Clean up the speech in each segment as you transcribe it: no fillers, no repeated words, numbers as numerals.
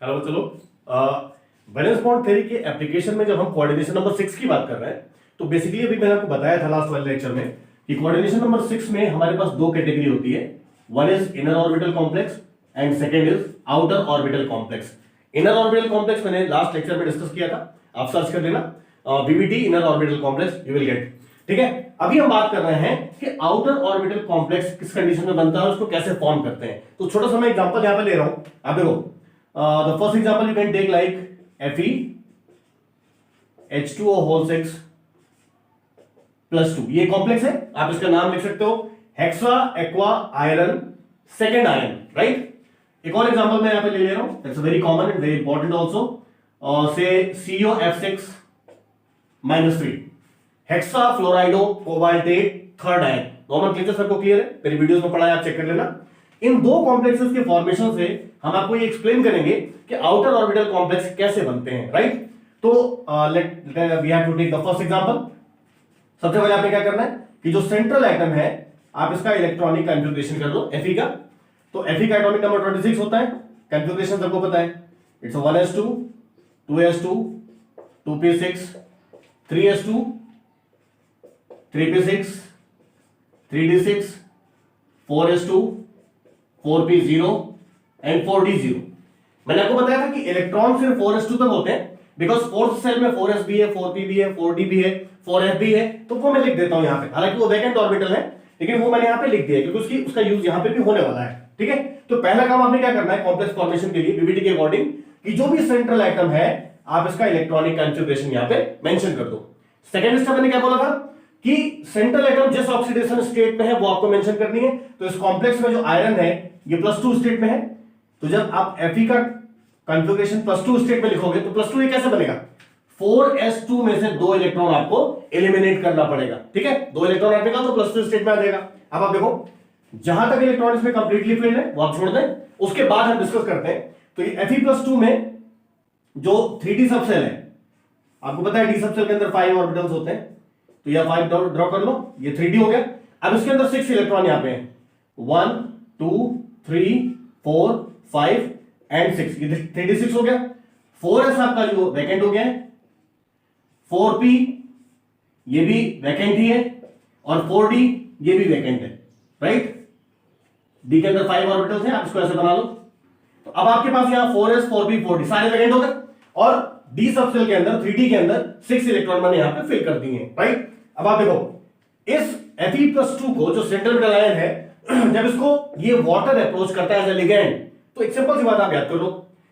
Hello चलो, valence bond theory के application में जब हम कोऑर्डिनेशन नंबर 6 की बात कर रहे हैं तो बेसिकली अभी मैंने आपको बताया था लास्ट वाले लेक्चर में कि कोऑर्डिनेशन नंबर 6 में हमारे पास दो कैटेगरी होती है। One is inner orbital complex and second is outer orbital complex. Inner orbital complex मैंने लास्ट लेक्चर में डिस्कस किया था, आप सर्च कर लेना BBT inner orbital complex, you will get. ठीक है, अभी हम बात कर रहे हैं कि आउटर ऑर्बिटल कॉम्प्लेक्स किस कंडीशन में बनता है और उसको कैसे फॉर्म करते हैं। तो छोटा सा मैं एग्जांपल यहां पे ले रहा हूं, आप देखो। The first example you can take like Fe H2O whole 6 plus 2, ये कॉम्प्लेक्स है, आप इसका नाम लिख सकते हो hexa aqua iron second iron, right. एक और एग्जांपल मैं यहां पे ले ले रहा हूं, that's very common and very important also, से COF6 -3 hexa fluorido cobaltate third iron. Nomenclature सबको क्लियर है, मेरी वीडियोस में पढ़ा है, आप चेक कर लेना। इन दो कॉम्प्लेक्सेस के फॉर्मेशन से हम आपको ये एक्सप्लेन करेंगे कि आउटर ऑर्बिटल कॉम्प्लेक्स कैसे बनते हैं, राइट। तो we have to take the first example. सबसे पहले आपने क्या करना है कि जो सेंट्रल एटम है आप इसका इलेक्ट्रॉनिक कॉन्फ़िगरेशन कर लो Fe का। तो Fe का एटॉमिक नंबर 26 होता है, कॉन्फ़िगरेशन सबको पता है, it's 1s2 2s2 2p6 3s2 3p6 3d6 4s2 4p0 and 4d0। मैंने आपको बताया था कि इलेक्ट्रॉन सिर्फ 4s2 तक होते हैं, बिकॉज फोर्थ सेल में 4s भी है, 4p भी है, 4d भी है, 4f भी है, तो वो मैं लिख देता हूं यहां पे। हालांकि वो वैकेंट ऑर्बिटल है, लेकिन वो मैंने यहां पे लिख दिया क्योंकि उसका यूज यहां पे भी होने वाला है। ठीक है, तो पहला काम आपने क्या करना है कॉम्प्लेक्स फॉर्मेशन के लिए बीबीटी के अकॉर्डिंग, कि जो भी सेंट्रल एटम है आप इसका इलेक्ट्रॉनिक कॉन्फ़िगरेशन यहां पे मेंशन कर दो। सेकंड स्टेप मैंने क्या बोला था कि सेंट्रल एटम जिस ऑक्सीडेशन स्टेट में है वो आपको मेंशन करनी है। तो इस कॉम्प्लेक्स में जो आयरन है ये +2 स्टेट में है, तो जब आप Fe का कॉन्फ़िगरेशन +2 स्टेट में लिखोगे तो +2 ये कैसे बनेगा, 4s2 में से 2 इलेक्ट्रॉन आपको एलिमिनेट करना पड़ेगा। ठीक है, 2 इलेक्ट्रॉन हटेगा तो +2 स्टेट में आ जाएगा। अब आप देखो जहां तक इलेक्ट्रॉन इसमें कंप्लीटली फिल्ड है वो आप छोड़ दें, उसके बाद हम डिस्कस करते हैं। तो ये Fe+2 में जो 3d सबसेल है, आपको पता है डी सबसेल के अंदर 5 ऑर्बिटल्स होते हैं, तो यह 5 ड्रॉ कर लो, ये 3d हो गया। अब इसके अंदर 6 इलेक्ट्रॉन यहां पे हैं, 1 2 3 4 5 एंड 6, ये 3d6 हो गया। 4s आपका जो वैकेंट हो गया है, 4p ये भी वैकेंट ही है, और 4d ये भी वैकेंट है, राइट। d के अंदर 5 ऑर्बिटल्स हैं, आप इसको ऐसे बना लो। तो अब आपके पास यहां 4s 4p 4d सारे वैकेंट हो गए, और d सबसेल के अंदर 3d के अंदर 6 इलेक्ट्रॉन मैंने यहां पे फिल कर दिए हैं, राइट। अब आप देखो इस Fe+2 को जो सेंट्रल मेटल आयन है, जब इसको ये वाटर अप्रोच करता है एज ए लिगैंड, तो एक सिंपल सी बात आप याद करो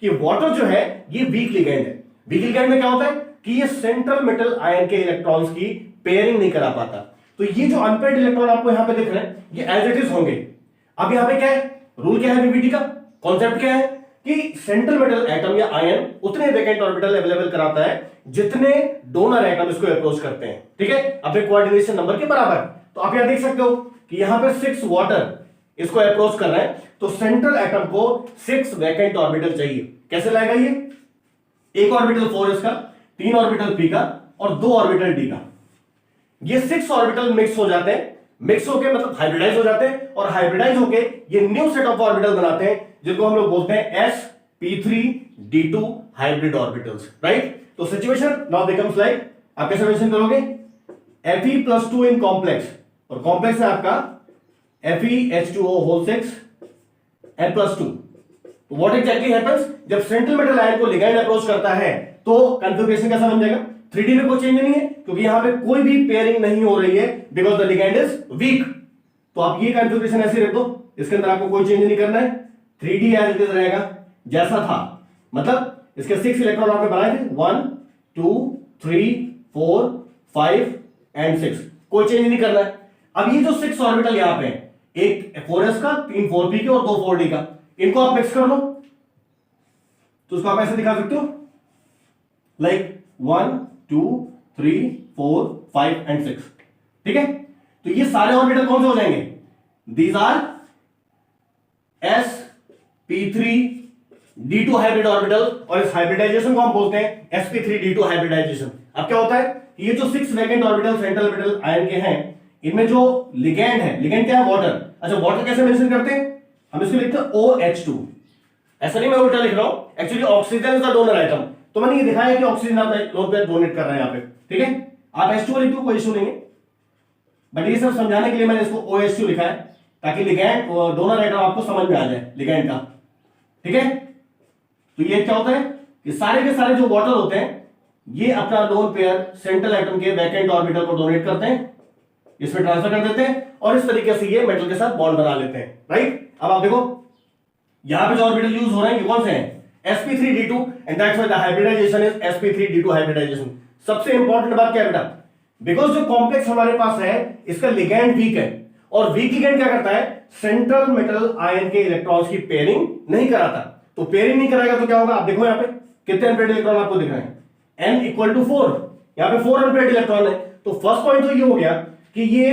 कि वाटर जो है ये वीक लिगैंड है। वीक लिगैंड में क्या होता है कि ये सेंट्रल मेटल आयन के इलेक्ट्रॉन्स की पेयरिंग नहीं करा पाता। तो ये जो अनपेयर्ड इलेक्ट्रॉन आपको यहां पे दिख रहे हैं ये एज इट इज होंगे। अब यहां पे क्या है, रूल क्या है बीबीटी का, कॉन्सेप्ट क्या है कि सेंट्रल मेटल एटम या आयन उतने वैकेंट ऑर्बिटल अवेलेबल कराता है जितने डोनर एटम इसको अप्रोच करते हैं। ठीक है, अपने कोऑर्डिनेशन नंबर के बराबर। तो आप यहां देख सकते हो कि यहां पे 6 वाटर इसको अप्रोच कर रहा है, तो सेंट्रल एटम को 6 वैकेंट ऑर्बिटल चाहिए। कैसे लाएगा ये, एक ऑर्बिटल 4s का, 3 ऑर्बिटल p का और 2 ऑर्बिटल d का। ये 6 ऑर्बिटल मिक्स हो जाते हैं, मिक्स होके मतलब हाइब्रिडाइज हो जाते हैं, और हाइब्रिडाइज होके ये न्यू सेट ऑफ ऑर्बिटल बनाते हैं जिनको हम लोग बोलते हैं sp3d2 हाइब्रिड ऑर्बिटल्स, राइट। तो सिचुएशन नाउ बिकम्स लाइक, आप कैसे मेंशन करोगे Fe+2 इन कॉम्प्लेक्स, और कॉम्प्लेक्स है आपका FeH2O whole 6 n +2। तो व्हाट एग्जैक्टली हैपेंस, जब सेंट्रल मेटल आयन को लिगैंड अप्रोच करता है तो कॉन्फ़िगरेशन कैसा बन जाएगा, 3d में कोई चेंज नहीं है क्योंकि यहां पे कोई भी पेयरिंग नहीं हो रही है because the ligand is weak. तो आप ये कॉन्फ़िगरेशन ऐसे रख दो, इसके अंदर आपको कोई चेंज नहीं करना है, 3d एज इट इज रहेगा जैसा था। मतलब इसके 6 इलेक्ट्रॉन आपने बनाए थे, 1 2 3 4 5 एंड 6, कोई चेंज नहीं करना है। अब ये जो 6 ऑर्बिटल यहां पे एक 4s का, 3 4p के और 2 4d का, इनको आप मिक्स कर लो। तो उसको आप ऐसे दिखा सकते हो लाइक 1 2 3 4 5 एंड 6। ठीक है, तो ये सारे ऑर्बिटल कौन से हो जाएंगे, these are sp3d2 hybrid orbital, और इस हाइब्रिडाइजेशन को हम बोलते हैं sp3d2 हाइब्रिडाइजेशन। अब क्या होता है, ये जो 6 vacant orbital central metal ion के हैं, इनमें जो लिगैंड है, लिगैंड क्या है, वाटर। अच्छा, वाटर कैसे मेंशन करते हैं, हम इसको लिखते हैं OH2। ऐसा नहीं मैं उल्टा लिख रहा हूं, actually oxygen is the donor atom, तो मैंने ये दिखाया कि ऑक्सीजन आप लोन पेयर डोनेट कर रहे हैं यहाँ पे, ठीक है। आप H2O लिख दो, कोई इशू नहीं है, बट ये सब समझाने के लिए मैंने इसको OH2 लिखा है ताकि लिगैंड डोनर आइटम आपको समझ में आ जाए लिगैंड का, ठीक है। तो ये क्या होता है कि सारे के सारे जो वाटर होते हैं ये अपना लोन पेयर सेंट्रल एटम के वैकेंट ऑर्बिटल को डोनेट करते हैं, इसमें ट्रांसफर कर देते हैं और इस तरीके से ये मेटल के साथ बॉन्ड बना लेते हैं, राइट। अब आप देखो यहां पे जो ऑर्बिटल यूज हो रहे हैं ये कौन से हैं, sp3d2 and that's why the hybridization is sp3d2 hybridization. सबसे इंपॉर्टेंट बात क्या है बेटा, बिकॉज जो कॉम्प्लेक्स हमारे पास है इसका लिगैंड वीक है, और वीक लिगैंड क्या करता है, सेंट्रल मेटल आयन के इलेक्ट्रॉन्स की पेयरिंग नहीं कराता। तो पेयरिंग नहीं कराएगा तो क्या होगा, आप देखो यहां पे कितने अनपेयर्ड इलेक्ट्रॉन आपको दिख रहे हैं, n इक्वल टू 4, यहां पे 4 अनपेयर्ड इलेक्ट्रॉन है। तो फर्स्ट पॉइंट तो ये हो गया कि ये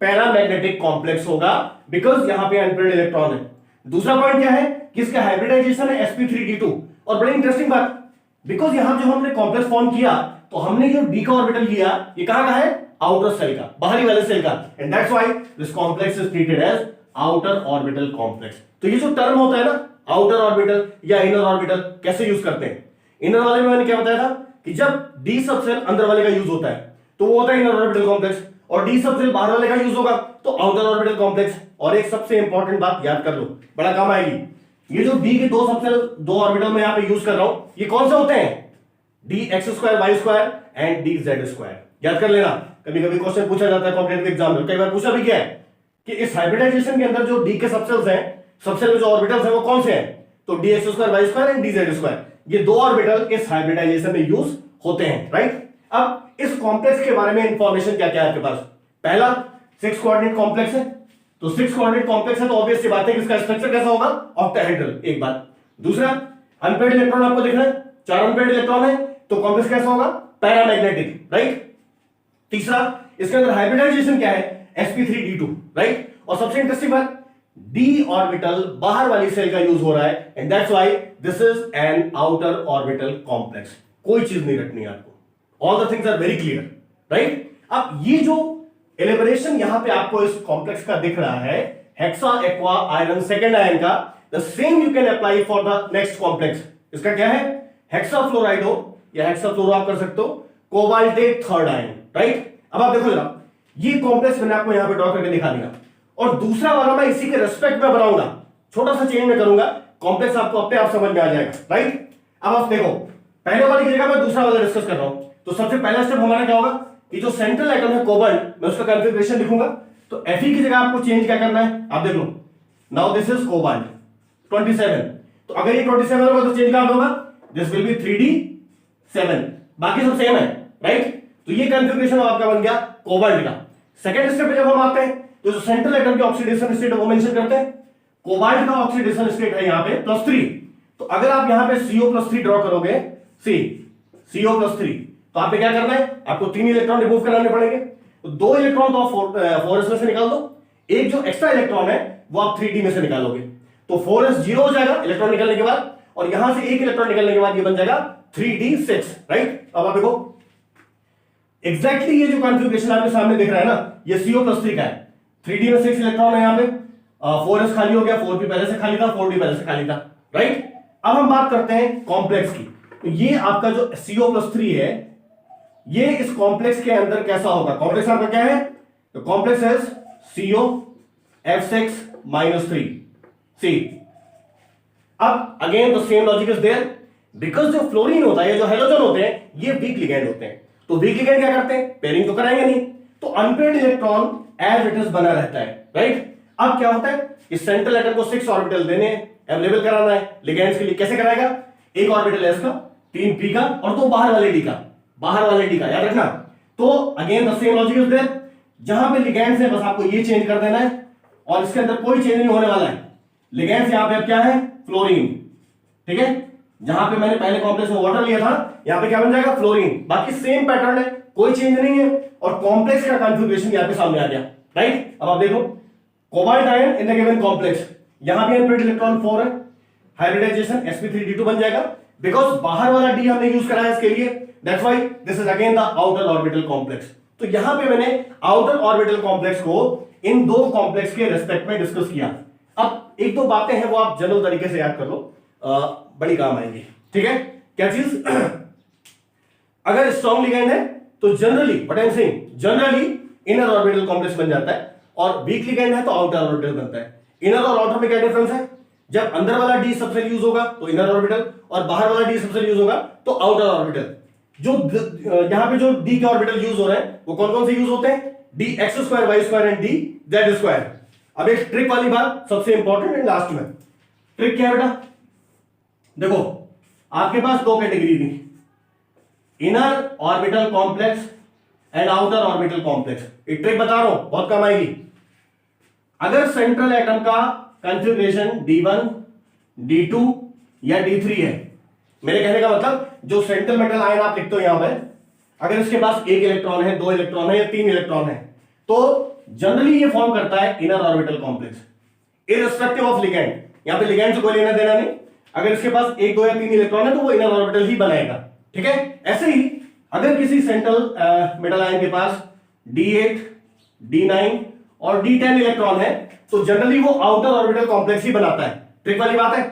पैरामैग्नेटिक कॉम्प्लेक्स होगा बिकॉज यहां पे अनपेयर्ड इलेक्ट्रॉन है। दूसरा पॉइंट क्या है कि इसका हाइब्रिडाइजेशन है sp3d2, और बड़ी इंटरेस्टिंग बात, बिकॉज यहां जो हमने कॉम्प्लेक्स फॉर्म किया तो हमने जो d का ऑर्बिटल लिया ये कहां का है, आउटर सेल का, बाहरी वाले सेल का, and that's why this complex is treated as outer orbital complex. तो ये जो टर्म होता है ना आउटर ऑर्बिटल या इनर ऑर्बिटल, कैसे यूज करते हैं, इनर वाले में मैंने क्या बताया था कि जब d सबसेल अंदर वाले का यूज होता है तो वो होता है इनर ऑर्बिटल कॉम्प्लेक्स, और d सबसेल बाहर वाले का यूज होगा तो आउटर ऑर्बिटल कॉम्प्लेक्स। और एक सबसे इंपॉर्टेंट बात याद कर लो, बड़ा काम आएगी, ये जो d के दो सबसेल दो ऑर्बिटल में यहां पे यूज कर रहा हूं ये कौन से होते हैं, dx2 y2 एंड dz2, याद कर लेना। कभी कभी क्वेश्चन पूछा जाता है कॉम्पिटिटिव एग्जाम में, कई बार पूछा भी गया है कि इस हाइब्रिडाइजेशन के अंदर जो d के सबसेल्स हैं, सबसेल में जो ऑर्बिटल्स हैं वो कौन से हैं, तो dx2 y2 एंड dz2, ये दो ऑर्बिटल इस हाइब्रिडाइजेशन में यूज होते हैं, राइट। अब इस कॉम्प्लेक्स के बारे में इंफॉर्मेशन क्या क्या है आपके पास, पहला 6 कोऑर्डिनेट कॉम्प्लेक्स है, तो 6 कोऑर्डिनेट कॉम्प्लेक्स है तो ऑब्वियस सी बात है कि इसका स्ट्रक्चर कैसा होगा, ऑक्टाहेड्रल, एक बात। दूसरा अनपेयर्ड इलेक्ट्रॉन आपको दिख रहा है, 4 अनपेयर्ड इलेक्ट्रॉन है तो कॉम्प्लेक्स कैसा होगा, पैरामैग्नेटिक, राइट। तीसरा इसके अंदर हाइब्रिडाइजेशन क्या है, sp3d2, राइट। और सबसे इंटरेस्टिंग बात, d ऑर्बिटल बाहर वाली सेल का यूज हो रहा है, and that's why this is an outer orbital complex. कोई चीज नहीं रखनी है आपको, all the things are very clear, right. अब ये जो एलिबरेशन यहां पे आपको इस कॉम्प्लेक्स का दिख रहा है, hexa aqua iron second ion का, the same you can apply for the next complex. इसका क्या है, हेक्सा फ्लोराइडो या हेक्सा फ्लोरो आप कर सकते हो, कोबाल्टेट थर्ड आयन, राइट। अब आप देखो जरा, ये कॉम्प्लेक्स मैंने आपको यहां पे ड्रॉ करके दिखा दिया, और दूसरा वाला मैं इसी के रेस्पेक्ट में बनाऊंगा, छोटा सा चेंज में करूंगा, कॉम्प्लेक्स आपको अपने आप समझ में आ जाएगा, राइट। अब आप देखो पहले वाले की जगह मैं दूसरा वाला डिस्कस कर रहा हूं, तो सबसे पहला स्टेप हमारा क्या होगा कि जो सेंट्रल एटम है कोबाल्ट, मैं उसका कॉन्फ़िगरेशन लिखूंगा, तो Fe की जगह आपको चेंज क्या करना है, आप देख लो, नाउ दिस इज कोबाल्ट 27, तो अगर ये 27 होगा तो चेंज कहां होगा, दिस विल बी 3d7, बाकी सब सेम है, राइट। तो ये कॉन्फ़िगरेशन आपका बन गया कोबाल्ट का। सेकंड स्टेप पे जब हम आते हैं तो जो सेंट्रल एटम की ऑक्सीडेशन स्टेट वो मेंशन करते हैं, कोबाल्ट का ऑक्सीडेशन स्टेट है यहां पे +3, तो अगर आप यहां पे CO+3 ड्रॉ करोगे, CO+3, तो आपको क्या करना है, आपको 3 इलेक्ट्रॉन रिमूव कराने पड़ेंगे, तो 2 इलेक्ट्रॉन तो आप 4s में से निकाल दो, एक जो एक्स्ट्रा इलेक्ट्रॉन है वो आप 3d में से निकालोगे, तो 4s 0 हो जाएगा इलेक्ट्रॉन निकलने के बाद, और यहां से एक इलेक्ट्रॉन निकलने के बाद ये बन जाएगा 3d6, राइट। अब आप देखो एग्जैक्टली ये जो कॉन्फ़िगरेशन आपके सामने दिख रहा है ना, ये CO+3 का है, 3d में 6 इलेक्ट्रॉन है यहां पे, 4s खाली हो गया, 4p पहले से खाली था, 4d पहले से खाली था, राइट। अब हम बात करते हैं कॉम्प्लेक्स की, तो ये आपका जो CO+3 है ये इस कॉम्प्लेक्स के अंदर कैसा होगा, कॉम्प्लेक्स आपका क्या है, तो कॉम्प्लेक्स है COF6-3 सी। अब again the same logic is there, because जो फ्लोरीन होता है, जो हेलोजन होते हैं, ये वीक लिगैंड होते हैं, तो वीक लिगैंड क्या करते हैं, पेयरिंग तो कराएंगे नहीं, तो unpaired electron as it is बना रहता है, राइट। अब क्या होता है कि सेंट्रल एटम को 6 ऑर्बिटल देने अवेलेबल कराना है लिगैंड्स के लिए, कैसे कराएगा, एक ऑर्बिटल एस का, 3 p का, और 2 बाहर वाले d का, बाहर वाले d का, याद रखना। तो again the same logic is there, जहां पे लिगैंड्स है बस आपको ये चेंज कर देना है, और इसके अंदर कोई चेंज नहीं होने वाला है, लिगैंड्स यहां पे अब क्या है, फ्लोरीन, ठीक है। जहां पे मैंने पहले कॉम्प्लेक्स में वाटर लिया था, यहां पे क्या बन जाएगा, फ्लोरीन, बाकी सेम पैटर्न है, कोई चेंज नहीं है, और कॉम्प्लेक्स का कॉन्फ़िगरेशन यहां पे सामने आ गया, राइट। अब आप देखो cobalt ion in the given complex, यहां भी अनपेयर्ड इलेक्ट्रॉन 4 है, हाइब्रिडाइजेशन sp3d2 बन जाएगा, बिकॉज बाहर वाला d हमने यूज करा है इसके लिए, that's why this is again the outer orbital complex. तो यहां पे मैंने आउटर ऑर्बिटल कॉम्प्लेक्स को इन दो कॉम्प्लेक्स के रेस्पेक्ट में डिस्कस किया। अब एक दो बातें हैं वो आप जनरल तरीके से याद कर लो, बड़ी काम आएंगी, ठीक है। क्या चीज? अगर स्ट्रॉन्ग लिगैंड है तो generally what I am saying, generally inner orbital complex बन जाता है, और वीक लिगैंड है तो आउटर ऑर्बिटल बनता है। इनर और आउटर में क्या डिफरेंस है? जब अंदर वाला डी सबसेल यूज होगा तो इनर ऑर्बिटल, और बाहर वाला डी सबसेल यूज होगा तो आउटर ऑर्बिटल। जो यहां पे जो डी के ऑर्बिटल यूज हो रहे हैं वो कौन कौन से यूज होते हैं? D x square y square and d z square. अब एक ट्रिक वाली बात सबसे इंपॉर्टेंट है लास्ट में। ट्रिक क्या है बेटा? देखो आपके पास दो कैटेगरी थी, inner orbital complex and outer orbital complex. एक ट्रिक बता रहा हूं, बहुत काम आएगी। अगर सेंट्रल एटम का कंफिग्रेशन D1, D2 या D3 है, मेरे कहने का मतलब जो सेंट्रल मेटल आयन आप लिखते हो यहां पर, अगर इसके पास एक इलेक्ट्रॉन है, दो इलेक्ट्रॉन है या तीन इलेक्ट्रॉन है, तो जनरली ये फॉर्म करता है inner orbital complex, irrespective of ligand. यहां पे लिगैंड से कोई लेना देना नहीं, अगर इसके पास एक दो या तीन इलेक्ट्रॉन है तो वो इनर ऑर्बिटल ही बनाएगा, ठीक है। ऐसे ही अगर किसी सेंट्रल मेटल आयन के पास D8, D9 और D10 इलेक्ट्रॉन है तो जनरली वो आउटर ऑर्बिटल कॉम्प्लेक्स ही बनाता है। ट्रिक वाली बात है।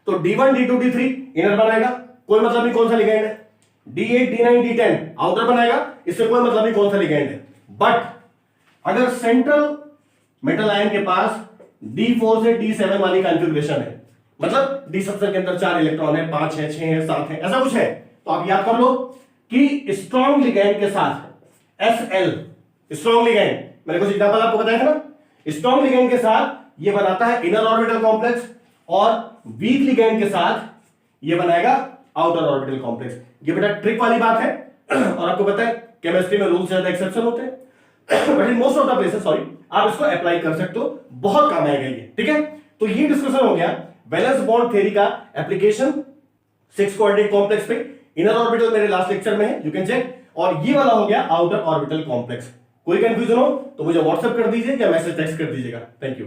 तो D1, D2, D3 इनर बनाएगा, कोई मतलब नहीं कौन सा लिगैंड है। D8, D9, D10 आउटर बनाएगा, इससे कोई मतलब नहीं कौन सा लिगैंड है। बट अगर सेंट्रल मेटल आयन के पास D4 से D7 वाली कॉन्फ़िगरेशन है, मतलब डी सबसेल के अंदर 4 इलेक्ट्रॉन है, 5 है, 6 है, 7 है, ऐसा कुछ है, तो आप याद कर लो कि स्ट्रॉन्ग लिगैंड के साथ SL, स्ट्रॉन्ग लिगैंड, मैंने कुछ एग्जांपल आपको बताया था ना, स्ट्रॉन्ग लिगैंड के साथ ये बनाता है इनर ऑर्बिटल कॉम्प्लेक्स, और वीक लिगैंड के साथ ये बनाएगा आउटर ऑर्बिटल कॉम्प्लेक्स। ये बेटा ट्रिक वाली बात है, और आपको पता है केमिस्ट्री में रूल से ज्यादा एक्सेप्शन होते हैं, but in most of the places sorry आप इसको अप्लाई कर सकते हो, बहुत काम आएगा ये, ठीक है। तो ये डिस्कशन हो गया वैलेंस बॉन्ड थ्योरी का एप्लीकेशन 6 कोऑर्डिनेट कॉम्प्लेक्स पे। इनर ऑर्बिटल मेरे लास्ट लेक्चर में है, यू कैन चेक, और ये वाला हो गया आउटर ऑर्बिटल कॉम्प्लेक्स। कोई कंफ्यूजन हो तो मुझे व्हाट्सएप कर दीजिए या मैसेज टेक्स्ट कर दीजिएगा। Thank you.